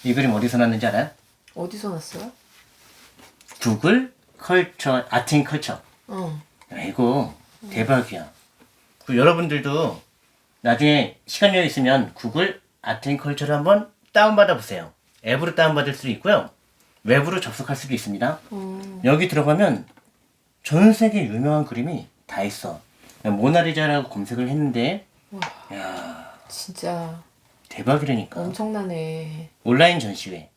이 그림 어디서 났는지 알아요? 어디서 났어요? 구글 컬처, 아트앤컬처. 야, 이거 대박이야. 그 여러분들도 나중에 시간 여유 있으면 구글 아트앤컬처를 한번 다운받아 보세요. 앱으로 다운받을 수도 있고요. 웹으로 접속할 수도 있습니다. 여기 들어가면 전 세계 유명한 그림이 다 있어. 모나리자라고 검색을 했는데 야 진짜 대박이라니까. 엄청나네. 온라인 전시회.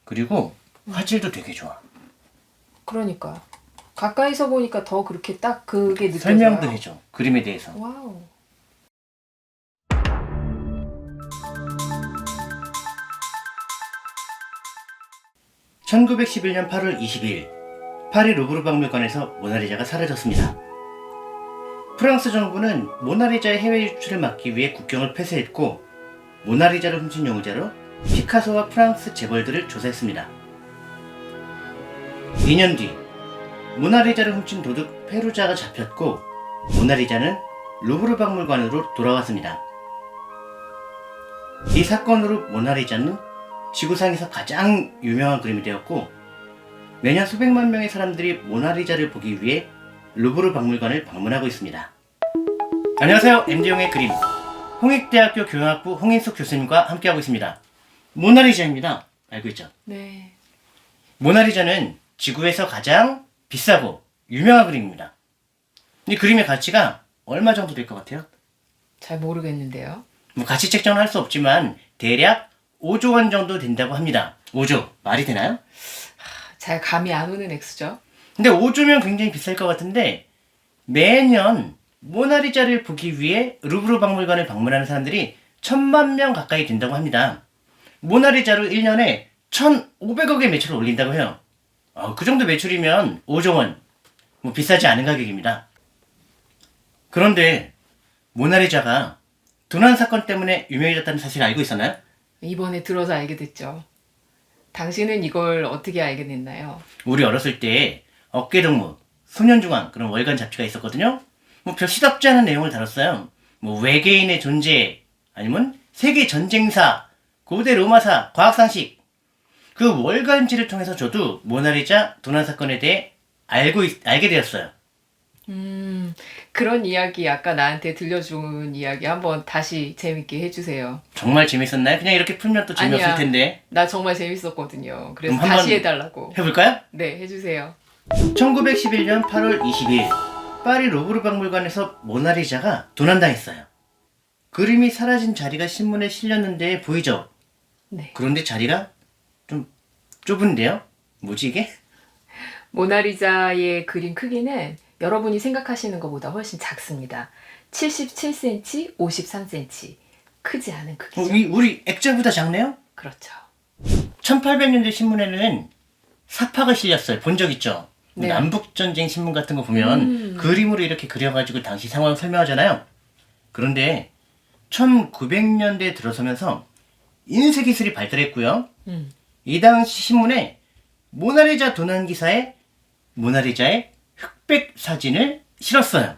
그리고 화질도 되게 좋아. 그러니까 가까이서 보니까 더 그렇게 딱 그게 느껴져요. 설명도 해줘. 그림에 대해서. 와우. (1911년 8월 22일) 파리 루브르 박물관에서 모나리자가 사라졌습니다. 프랑스 정부는 모나리자의 해외 유출을 막기 위해 국경을 폐쇄했고 모나리자를 훔친 용의자로 피카소와 프랑스 재벌들을 조사했습니다. 2년 뒤 모나리자를 훔친 도둑 페루자가 잡혔고 모나리자는 루브르 박물관으로 돌아왔습니다. 이 사건으로 모나리자는 지구상에서 가장 유명한 그림이 되었고 매년 수백만 명의 사람들이 모나리자를 보기 위해 루브르 박물관을 방문하고 있습니다. 안녕하세요. MD용의 그림 홍익대학교 교양학부 홍인숙 교수님과 함께하고 있습니다. 모나리자입니다. 알고 있죠? 네. 모나리자는 지구에서 가장 비싸고 유명한 그림입니다. 이 그림의 가치가 얼마 정도 될 것 같아요? 잘 모르겠는데요. 뭐 가치 책정은 할 수 없지만 대략 5조 원 정도 된다고 합니다. 5조 말이 되나요? 잘 감이 안 오는 액수죠. 근데 5조면 굉장히 비쌀 것 같은데 매년 모나리자를 보기 위해 루브르 박물관을 방문하는 사람들이 1,000만 명 가까이 된다고 합니다. 모나리자로 1년에 1,500억의 매출을 올린다고 해요. 그 정도 매출이면 5조 원, 뭐 비싸지 않은 가격입니다. 그런데 모나리자가 도난 사건 때문에 유명해졌다는 사실 알고 있었나요? 이번에 들어서 알게 됐죠. 당신은 이걸 어떻게 알게 됐나요? 우리 어렸을 때 어깨동무, 소년중앙 그런 월간 잡지가 있었거든요. 뭐 별 시답지 않은 내용을 다뤘어요. 뭐 외계인의 존재, 아니면 세계 전쟁사, 고대 로마사, 과학상식. 그 월간지를 통해서 저도 모나리자 도난 사건에 대해 알게 되었어요. 그런 이야기 아까 나한테 들려준 이야기 한번 다시 재밌게 해주세요. 정말 재밌었나요? 그냥 이렇게 풀면 또 재미없을 아니야. 텐데. 나 정말 재밌었거든요. 그래서 그럼 다시 한번 해달라고. 해볼까요? 네, 해주세요. 1911년 8월 20일 파리 루브르 박물관에서 모나리자가 도난당했어요. 그림이 사라진 자리가 신문에 실렸는데 보이죠? 네. 그런데 자리가 좀 좁은데요? 뭐지 이게? 모나리자의 그림 크기는 여러분이 생각하시는 것보다 훨씬 작습니다. 77cm, 53cm. 크지 않은 크기죠. 우리 액자보다 작네요? 그렇죠. 1800년대 신문에는 사파가 실렸어요. 본 적 있죠? 네. 남북전쟁 신문 같은 거 보면 그림으로 이렇게 그려가지고 당시 상황을 설명하잖아요. 그런데 1900년대에 들어서면서 인쇄기술이 발달했고요. 이 당시 신문에 모나리자 도난 기사에 모나리자의 흑백 사진을 실었어요.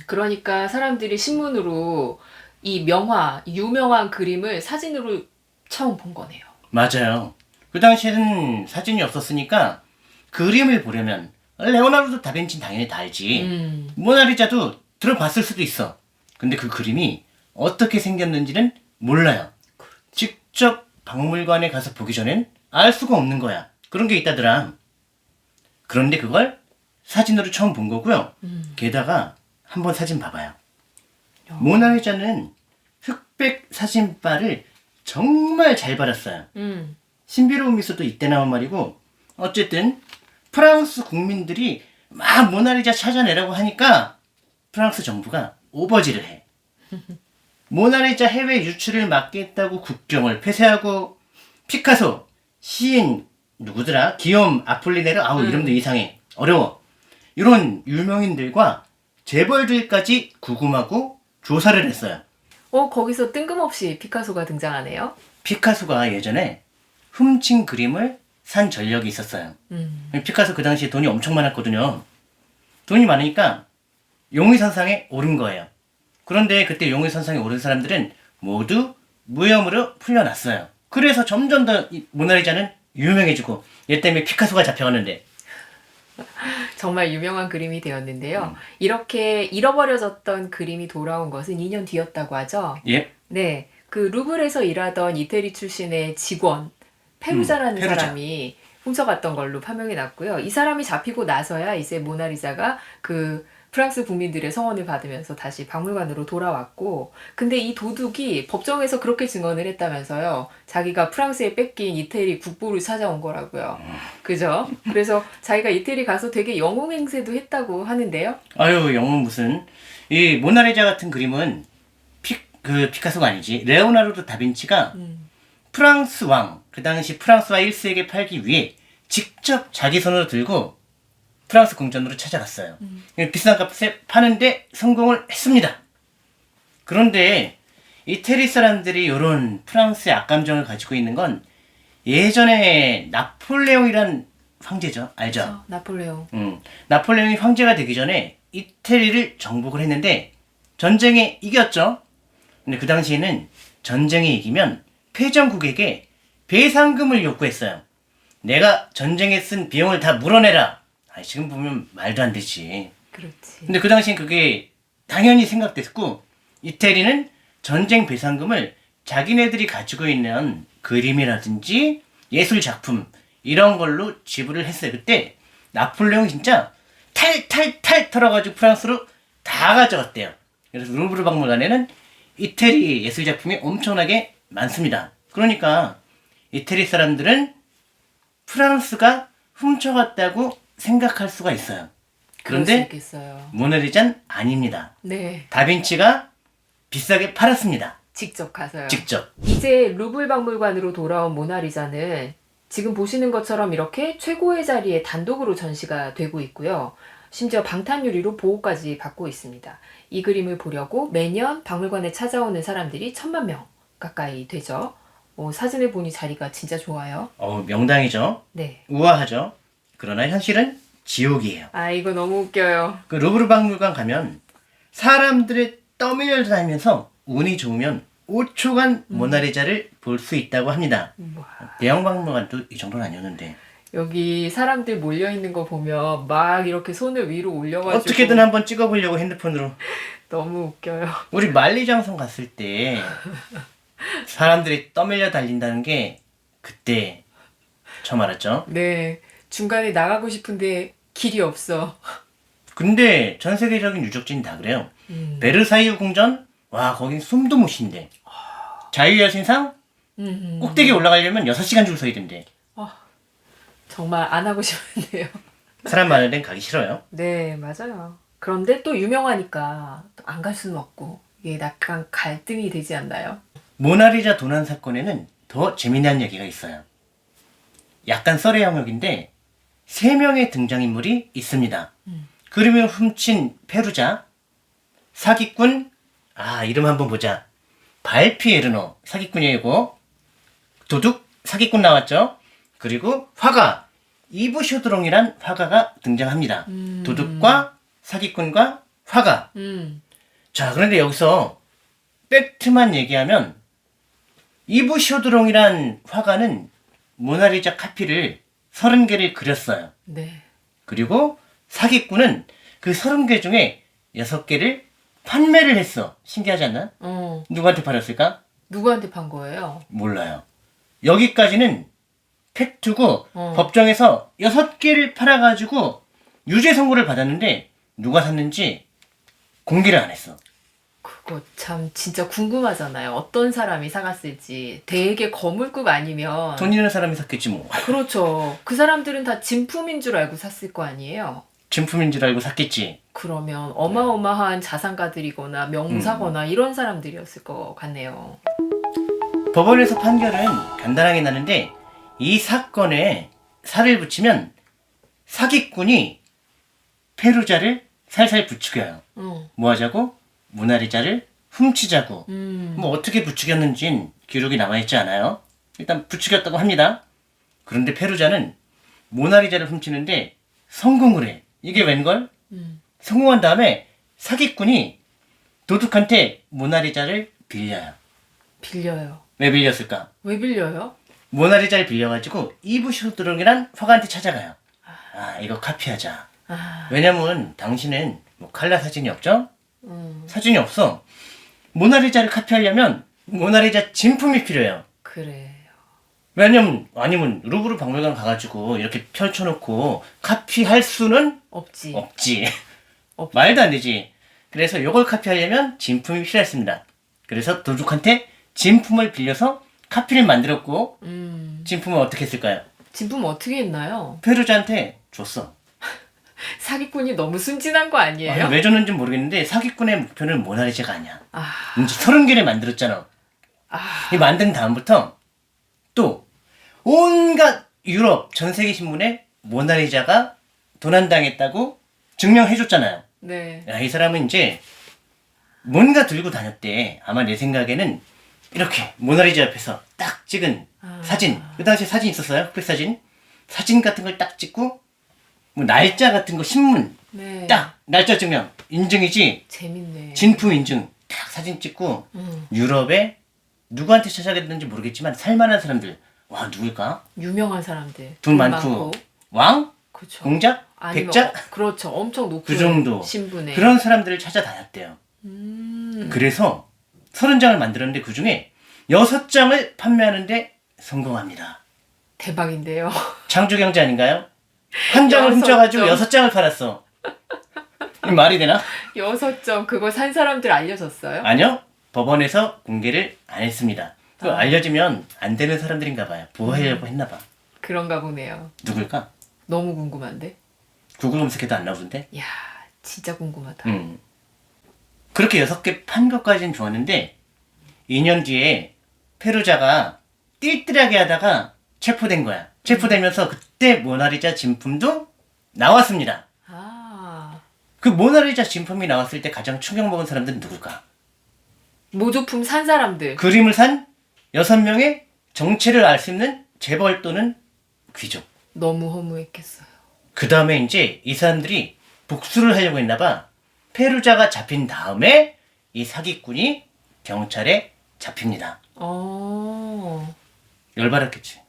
그러니까 사람들이 신문으로 이 명화, 유명한 그림을 사진으로 처음 본 거네요. 맞아요. 그 당시에는 사진이 없었으니까 그림을 보려면 레오나르도 다빈치는 당연히 다 알지. 모나리자도 들어봤을 수도 있어. 근데 그 그림이 어떻게 생겼는지는 몰라요. 직접 박물관에 가서 보기 전엔 알 수가 없는 거야. 그런 게 있다더라. 그런데 그걸 사진으로 처음 본 거고요. 게다가 한번 사진 봐봐요. 모나리자는 흑백 사진빨을 정말 잘 받았어요. 신비로운 미소도 이때 나온 말이고 어쨌든 프랑스 국민들이 막 모나리자 찾아내라고 하니까 프랑스 정부가 오버질을 해. 모나리자 해외 유출을 막겠다고 국경을 폐쇄하고 피카소, 시인 누구더라? 기욤 아폴리네르 이름도 이상해. 어려워. 이런 유명인들과 재벌들까지 구금하고 조사를 했어요. 거기서 뜬금없이 피카소가 등장하네요. 피카소가 예전에 훔친 그림을 산 전력이 있었어요. 피카소 그 당시에 돈이 엄청 많았거든요. 돈이 많으니까 용의선상에 오른 거예요. 그런데 그때 용의선상에 오른 사람들은 모두 무혐의로 풀려났어요. 그래서 점점 더 이 모나리자는 유명해지고 얘 때문에 피카소가 잡혀갔는데. 정말 유명한 그림이 되었는데요. 이렇게 잃어버려졌던 그림이 돌아온 것은 2년 뒤였다고 하죠. 예. 네, 그 루브르에서 일하던 이태리 출신의 직원 페루자라는 페루자. 사람이 훔쳐갔던 걸로 판명이 났고요. 이 사람이 잡히고 나서야 이제 모나리자가 그 프랑스 국민들의 성원을 받으면서 다시 박물관으로 돌아왔고, 근데 이 도둑이 법정에서 그렇게 증언을 했다면서요. 자기가 프랑스에 뺏긴 이태리 국보를 찾아온 거라고요. 그죠? 그래서 자기가 이태리 가서 되게 영웅 행세도 했다고 하는데요. 아유, 영웅 무슨. 이 모나리자 같은 그림은 피카소가 아니지. 레오나르도 다빈치가 프랑스 왕, 그 당시 프랑스와 1세에게 팔기 위해 직접 자기 손으로 들고 프랑스 궁전으로 찾아갔어요. 비싼 값에 파는데 성공을 했습니다. 그런데 이태리 사람들이 이런 프랑스의 악감정을 가지고 있는 건 예전에 나폴레옹이란 황제죠. 알죠? 나폴레옹. 나폴레옹이 황제가 되기 전에 이태리를 정복을 했는데 전쟁에 이겼죠. 근데 그 당시에는 전쟁에 이기면 패전국에게 배상금을 요구했어요. 내가 전쟁에 쓴 비용을 다 물어내라. 아니, 지금 보면 말도 안 되지. 그렇지. 근데 그 당시엔 그게 당연히 생각됐고, 이태리는 전쟁 배상금을 자기네들이 가지고 있는 그림이라든지 예술 작품 이런 걸로 지불을 했어요. 그때 나폴레옹이 진짜 탈탈탈 털어가지고 프랑스로 다 가져갔대요. 그래서 루브르 박물관에는 이태리 예술 작품이 엄청나게 많습니다. 그러니까 이태리 사람들은 프랑스가 훔쳐갔다고 생각할 수가 있어요. 그럴 수 그런데 있겠어요. 모나리자는 아닙니다. 네, 다빈치가 비싸게 팔았습니다. 직접 가서요. 직접. 이제 루블 박물관으로 돌아온 모나리자는 지금 보시는 것처럼 이렇게 최고의 자리에 단독으로 전시가 되고 있고요. 심지어 방탄유리로 보호까지 받고 있습니다. 이 그림을 보려고 매년 박물관에 찾아오는 사람들이 1,000만 명 가까이 되죠. 사진을 보니 자리가 진짜 좋아요. 명당이죠. 네. 우아하죠. 그러나 현실은 지옥이에요. 아, 이거 너무 웃겨요. 그 루브르 박물관 가면 사람들의 떠밀려 다니면서 운이 좋으면 5초간 모나리자를 볼 수 있다고 합니다. 우와. 대형 박물관도 이 정도는 아니었는데 여기 사람들 몰려있는 거 보면 막 이렇게 손을 위로 올려가지고 어떻게든 한번 찍어보려고 핸드폰으로. 너무 웃겨요. 우리 만리장성 갔을 때 사람들이 떠밀려 달린다는 게 그때 처음 알았죠. 네. 중간에 나가고 싶은데 길이 없어. 근데 전 세계적인 유적지는 다 그래요. 베르사유 궁전, 와 거긴 숨도 못 쉰대. 자유여신상 꼭대기 올라가려면 6시간 줄 서야 된대. 정말 안 하고 싶은데요. 사람 많은 데는 가기 싫어요. 네, 맞아요. 그런데 또 유명하니까 안 갈 수는 없고 이게 약간 갈등이 되지 않나요? 모나리자 도난 사건에는 더 재미난 얘기가 있어요. 약간 썰의 영역인데 3명의 등장인물이 있습니다. 그림을 훔친 페루자, 사기꾼, 이름 한번 보자. 발피에르노 사기꾼이고, 도둑 사기꾼 나왔죠. 그리고 화가 이브 쇼드롱이란 화가가 등장합니다. 도둑과 사기꾼과 화가. 자, 그런데 여기서 팩트만 얘기하면 이브 쇼드롱이란 화가는 모나리자 카피를 30개를 그렸어요. 네. 그리고 사기꾼은 그 30개 중에 6개를 판매를 했어. 신기하지 않나? 누구한테 팔았을까? 누구한테 판 거예요? 몰라요. 여기까지는 팩트고 법정에서 6개를 팔아가지고 유죄 선고를 받았는데 누가 샀는지 공개를 안 했어. 그거 참 진짜 궁금하잖아요. 어떤 사람이 사갔을지. 되게 거물급 아니면 돈 있는 사람이 샀겠지 뭐. 그렇죠. 그 사람들은 다 진품인 줄 알고 샀을 거 아니에요. 진품인 줄 알고 샀겠지. 그러면 어마어마한 자산가들이거나 명사거나 이런 사람들이었을 것 같네요. 법원에서 판결은 간단하게 나는데 이 사건에 살을 붙이면 사기꾼이 페루자를 살살 부추겨요. 뭐 하자고? 모나리자를 훔치자고. 뭐 어떻게 부추겼는진 기록이 남아있지 않아요. 일단 부추겼다고 합니다. 그런데 페루자는 모나리자를 훔치는데 성공을 해. 이게 웬걸? 성공한 다음에 사기꾼이 도둑한테 모나리자를 빌려요. 빌려요. 왜 빌렸을까? 왜 빌려요? 모나리자를 빌려가지고 이브 슈드롱이란 화가한테 찾아가요. 아, 이거 카피하자. 왜냐면 당신은 뭐 칼라 사진이 없죠? 사진이 없어. 모나리자를 카피하려면 모나리자 진품이 필요해요. 그래요. 왜냐면 아니면 루브르 박물관 가가지고 이렇게 펼쳐놓고 카피할 수는 없지. 없지. 없지. 말도 안 되지. 그래서 이걸 카피하려면 진품이 필요했습니다. 그래서 도둑한테 진품을 빌려서 카피를 만들었고 진품은 어떻게 했을까요? 진품 어떻게 했나요? 페루자한테 줬어. 사기꾼이 너무 순진한 거 아니에요? 왜 줬는지 모르겠는데 사기꾼의 목표는 모나리자가 아니야. 아, 이제 30개를 만들었잖아. 이 만든 다음부터 또 온갖 유럽 전 세계 신문에 모나리자가 도난당했다고 증명해줬잖아요. 네. 야, 이 사람은 이제 뭔가 들고 다녔대. 아마 내 생각에는 이렇게 모나리자 옆에서 딱 찍은 사진. 그 당시에 사진 있었어요? 흑백 사진? 사진 같은 걸 딱 찍고 뭐 날짜 같은 거 신문 네. 딱 날짜 증명 인증이지. 재밌네. 진품 인증 딱 사진 찍고 유럽에 누구한테 찾아갔는지 모르겠지만 살만한 사람들. 와, 누굴까? 유명한 사람들. 돈 많고 왕? 그렇죠. 공작? 아니면 백작? 그렇죠. 엄청 높은 그 정도. 신분에. 그런 사람들을 찾아다녔대요. 그래서 30장을 만들었는데 그 중에 6장을 판매하는데 성공합니다. 대박인데요. 창조경제 아닌가요? 한 장을 6점. 훔쳐가지고 6장을 팔았어. 이 말이 되나? 6점 그거 산 사람들 알려졌어요? 아니요. 법원에서 공개를 안 했습니다. 그거 알려지면 안 되는 사람들인가 봐요. 보호하려고 했나 봐. 그런가 보네요. 누굴까? 너무 궁금한데? 구글 검색해도 안 나오던데? 이야, 진짜 궁금하다. 그렇게 6개 판 것까지는 좋았는데 2년 뒤에 페루자가 띨띨하게 하다가 체포된 거야. 체포되면서 그때 모나리자 진품도 나왔습니다. 아, 그 모나리자 진품이 나왔을 때 가장 충격 먹은 사람들은 누굴까? 모조품 산 사람들. 그림을 산 6명의 정체를 알 수 있는 재벌 또는 귀족. 너무 허무했겠어요. 그 다음에 이제 이 사람들이 복수를 하려고 했나 봐. 페루자가 잡힌 다음에 이 사기꾼이 경찰에 잡힙니다. 열받았겠지.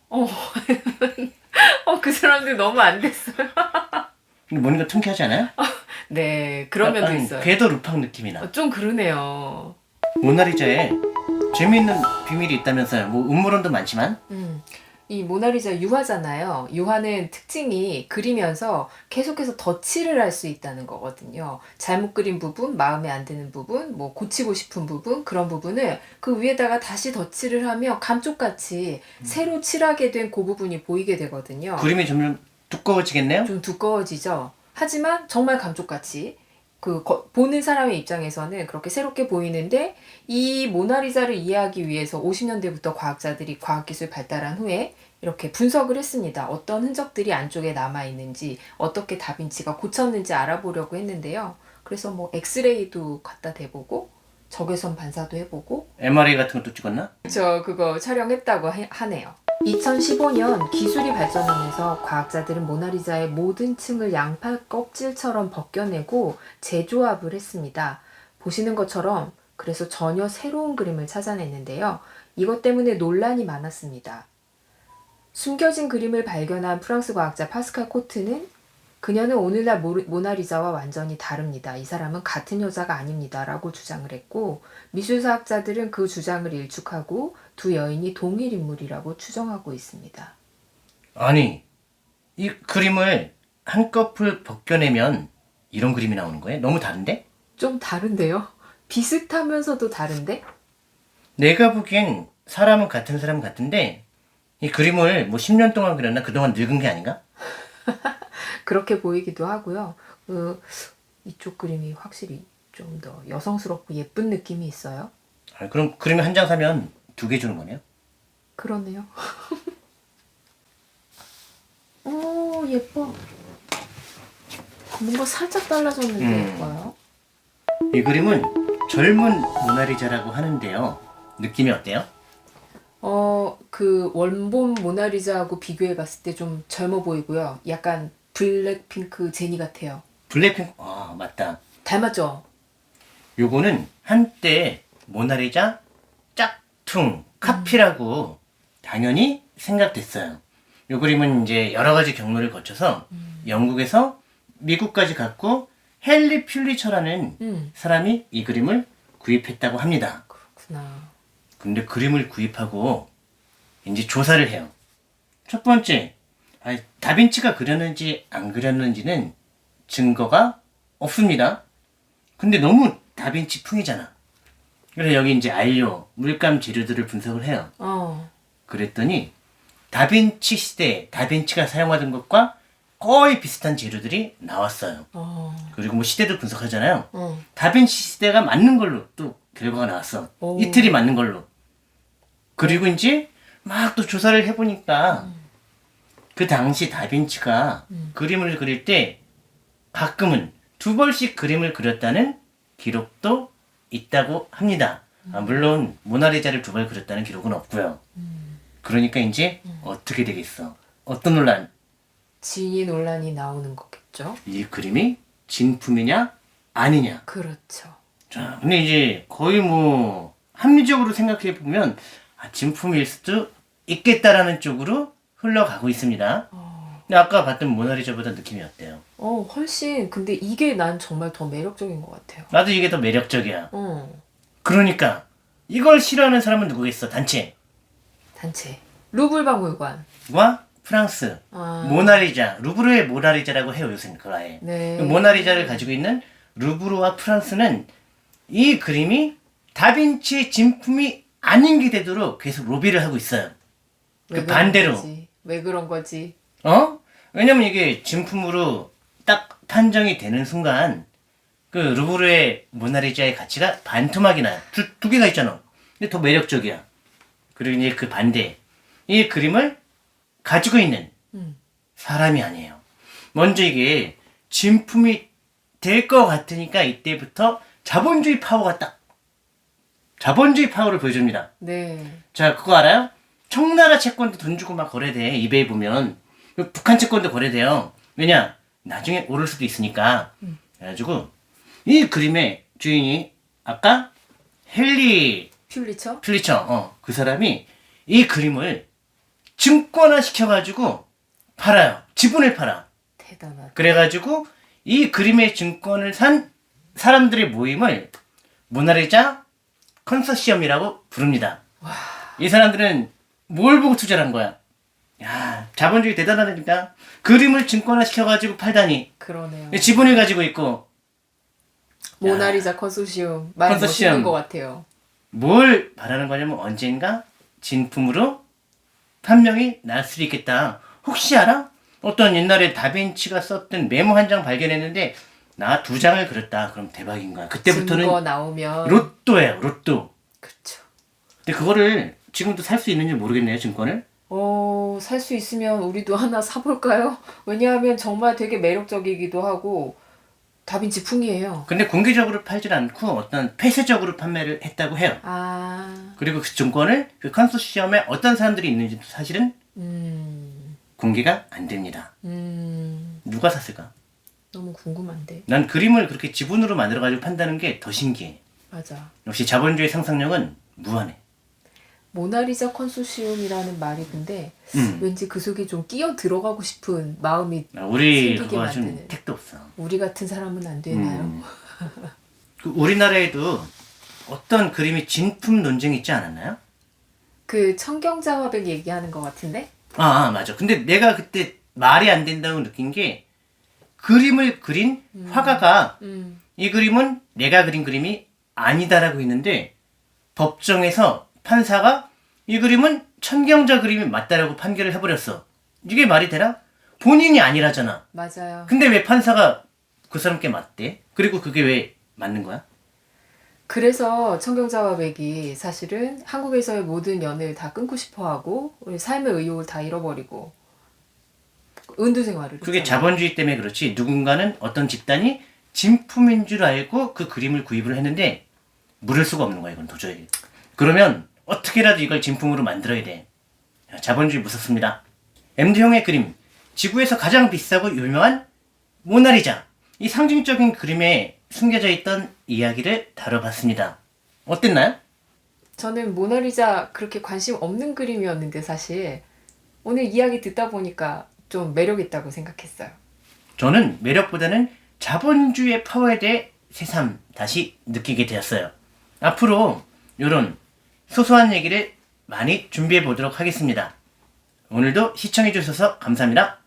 그 사람들 너무 안 됐어요. 근데 뭔가 통쾌하지 않아요? 네, 그런 면도 약간 있어요. 궤도 루팡 느낌이 나. 좀 그러네요. 모나리자에 재미있는 비밀이 있다면서요. 뭐 음모론도 많지만. 이 모나리자 유화잖아요. 유화는 특징이 그리면서 계속해서 덧칠을 할 수 있다는 거거든요. 잘못 그린 부분, 마음에 안 드는 부분, 뭐 고치고 싶은 부분, 그런 부분을 그 위에다가 다시 덧칠을 하면 감쪽같이 새로 칠하게 된 그 부분이 보이게 되거든요. 그림이 점점 두꺼워지겠네요? 좀 두꺼워지죠. 하지만 정말 감쪽같이 보는 사람의 입장에서는 그렇게 새롭게 보이는데 이 모나리자를 이해하기 위해서 50년대부터 과학자들이 과학기술 발달한 후에 이렇게 분석을 했습니다. 어떤 흔적들이 안쪽에 남아있는지 어떻게 다빈치가 고쳤는지 알아보려고 했는데요. 그래서 뭐 엑스레이도 갖다 대보고 적외선 반사도 해보고 MRI 같은 것도 찍었나? 그거 촬영했다고 하네요. 2015년 기술이 발전하면서 과학자들은 모나리자의 모든 층을 양팔 껍질처럼 벗겨내고 재조합을 했습니다. 보시는 것처럼 그래서 전혀 새로운 그림을 찾아냈는데요. 이것 때문에 논란이 많았습니다. 숨겨진 그림을 발견한 프랑스 과학자 파스칼 코트는 그녀는 오늘날 모나리자와 완전히 다릅니다. 이 사람은 같은 여자가 아닙니다. 라고 주장을 했고 미술사학자들은 그 주장을 일축하고 두 여인이 동일 인물이라고 추정하고 있습니다. 아니, 이 그림을 한꺼풀 벗겨내면 이런 그림이 나오는 거예요? 너무 다른데? 좀 다른데요? 비슷하면서도 다른데? 내가 보기엔 사람은 같은 사람 같은데 이 그림을 뭐 10년 동안 그렸나? 그동안 늙은 게 아닌가? 그렇게 보이기도 하고요. 이쪽 그림이 확실히 좀 더 여성스럽고 예쁜 느낌이 있어요. 아, 그럼 그림이 한 장 사면 2개 주는 거네요? 그러네요. 오, 예뻐. 뭔가 살짝 달라졌는데 예뻐요. 이 그림은 젊은 모나리자라고 하는데요. 느낌이 어때요? 그 원본 모나리자하고 비교해 봤을 때 좀 젊어 보이고요. 약간 블랙핑크 제니 같아요. 블랙핑크, 아, 맞다. 닮았죠? 요거는 한때 모나리자 짝 퉁, 카피라고 당연히 생각됐어요. 이 그림은 이제 여러 가지 경로를 거쳐서 영국에서 미국까지 갔고 헨리 퓰리처라는 사람이 이 그림을 구입했다고 합니다. 그렇구나. 근데 그림을 구입하고 이제 조사를 해요. 첫 번째, 다빈치가 그렸는지 안 그렸는지는 증거가 없습니다. 근데 너무 다빈치 풍이잖아. 그래서 여기 이제 안료, 물감 재료들을 분석을 해요. 그랬더니 다빈치 시대에 다빈치가 사용하던 것과 거의 비슷한 재료들이 나왔어요. 그리고 뭐 시대도 분석하잖아요. 다빈치 시대가 맞는 걸로 또 결과가 나왔어. 이틀이 맞는 걸로. 그리고 이제 막 또 조사를 해보니까 그 당시 다빈치가 그림을 그릴 때 가끔은 2번씩 그림을 그렸다는 기록도 있다고 합니다. 물론 모나리자를 2번 그렸다는 기록은 없고요. 그러니까 이제 어떻게 되겠어? 어떤 논란? 진위 논란이 나오는 거겠죠? 이 그림이 진품이냐 아니냐? 그렇죠. 자, 근데 이제 거의 뭐 합리적으로 생각해 보면 진품일 수도 있겠다라는 쪽으로 흘러가고 있습니다. 근데 아까 봤던 모나리자보다 느낌이 어때요? 훨씬 근데 이게 난 정말 더 매력적인 것 같아요. 나도 이게 더 매력적이야. 그러니까 이걸 싫어하는 사람은 누구겠어? 단체. 루블 박물관. 와 프랑스. 모나리자. 루브르의 모나리자라고 해요 요새는 그걸 아예. 네. 모나리자를 가지고 있는 루브르와 프랑스는 이 그림이 다빈치의 진품이 아닌 게 되도록 계속 로비를 하고 있어요. 그 반대로. 왜 그런 거지? 왜냐면 이게 진품으로 딱 판정이 되는 순간 그 루브르의 모나리자의 가치가 반토막이 나요. 두 개가 있잖아. 근데 더 매력적이야. 그리고 이제 그 반대. 이 그림을 가지고 있는 사람이 아니에요. 먼저 이게 진품이 될 것 같으니까 이때부터 자본주의 파워를 보여줍니다. 네. 자, 그거 알아요? 청나라 채권도 돈 주고 막 거래돼. 이베이 보면. 북한 채권도 거래돼요. 왜냐? 나중에 오를 수도 있으니까. 그래가지고 이 그림의 주인이 아까 헨리 퓰리처, 그 사람이 이 그림을 증권화 시켜가지고 팔아요. 지분을 팔아. 대단하다. 그래가지고 이 그림의 증권을 산 사람들의 모임을 모나리자 컨소시엄이라고 부릅니다. 이 사람들은 뭘 보고 투자를 한 거야? 야, 자본주의 대단하다니까. 그림을 증권화 시켜가지고 팔다니. 그러네요. 지분을 가지고 있고. 모나리자 컨소시엄 말 멋있는 것 같아요. 뭘 바라는 거냐면 언젠가 진품으로 판명이 날 수도 있겠다. 혹시 알아? 어떤 옛날에 다빈치가 썼던 메모 한 장 발견했는데 나 2장을 그렸다. 그럼 대박인 거야. 그때부터는 증거 나오면 로또예요. 로또. 그쵸. 근데 그거를 지금도 살 수 있는지 모르겠네요. 증권을. 살 수 있으면 우리도 하나 사볼까요? 왜냐하면 정말 되게 매력적이기도 하고 다빈치 풍이에요. 근데 공개적으로 팔질 않고 어떤 폐쇄적으로 판매를 했다고 해요. 그리고 그 증권을 그 컨소시엄에 어떤 사람들이 있는지도 사실은 공개가 안 됩니다. 누가 샀을까? 너무 궁금한데. 난 그림을 그렇게 지분으로 만들어가지고 판다는 게 더 신기해. 맞아. 역시 자본주의 상상력은 무한해. 모나리자 컨소시엄이라는 말이 근데 왠지 그 속에 좀 끼어 들어가고 싶은 마음이 우리 생기게 그거 좀 만드는. 택도 없어. 우리 같은 사람은 안 되나요? 그 우리나라에도 어떤 그림이 진품 논쟁이 있지 않았나요? 그 청경자화백 얘기하는 것 같은데? 맞아. 근데 내가 그때 말이 안 된다고 느낀 게 그림을 그린 화가가 이 그림은 내가 그린 그림이 아니다라고 했는데 법정에서 판사가 이 그림은 천경자 그림이 맞다라고 판결을 해버렸어. 이게 말이 되나? 본인이 아니라잖아. 맞아요. 근데 왜 판사가 그 사람께 맞대? 그리고 그게 왜 맞는 거야? 그래서 청경자화백이 사실은 한국에서의 모든 연을 다 끊고 싶어하고 우리 삶의 의욕을 다 잃어버리고 은두생활을 그게 했잖아요. 자본주의 때문에 그렇지. 누군가는 어떤 집단이 진품인 줄 알고 그 그림을 구입을 했는데 물을 수가 없는 거야. 이건 도저히. 그러면 어떻게라도 이걸 진품으로 만들어야 돼. 자본주의 무섭습니다. MD형의 그림. 지구에서 가장 비싸고 유명한 모나리자. 이 상징적인 그림에 숨겨져 있던 이야기를 다뤄봤습니다. 어땠나요? 저는 모나리자 그렇게 관심 없는 그림이었는데 사실 오늘 이야기 듣다 보니까 좀 매력 있다고 생각했어요. 저는 매력보다는 자본주의의 파워에 대해 새삼 다시 느끼게 되었어요. 앞으로 이런 소소한 얘기를 많이 준비해 보도록 하겠습니다. 오늘도 시청해 주셔서 감사합니다.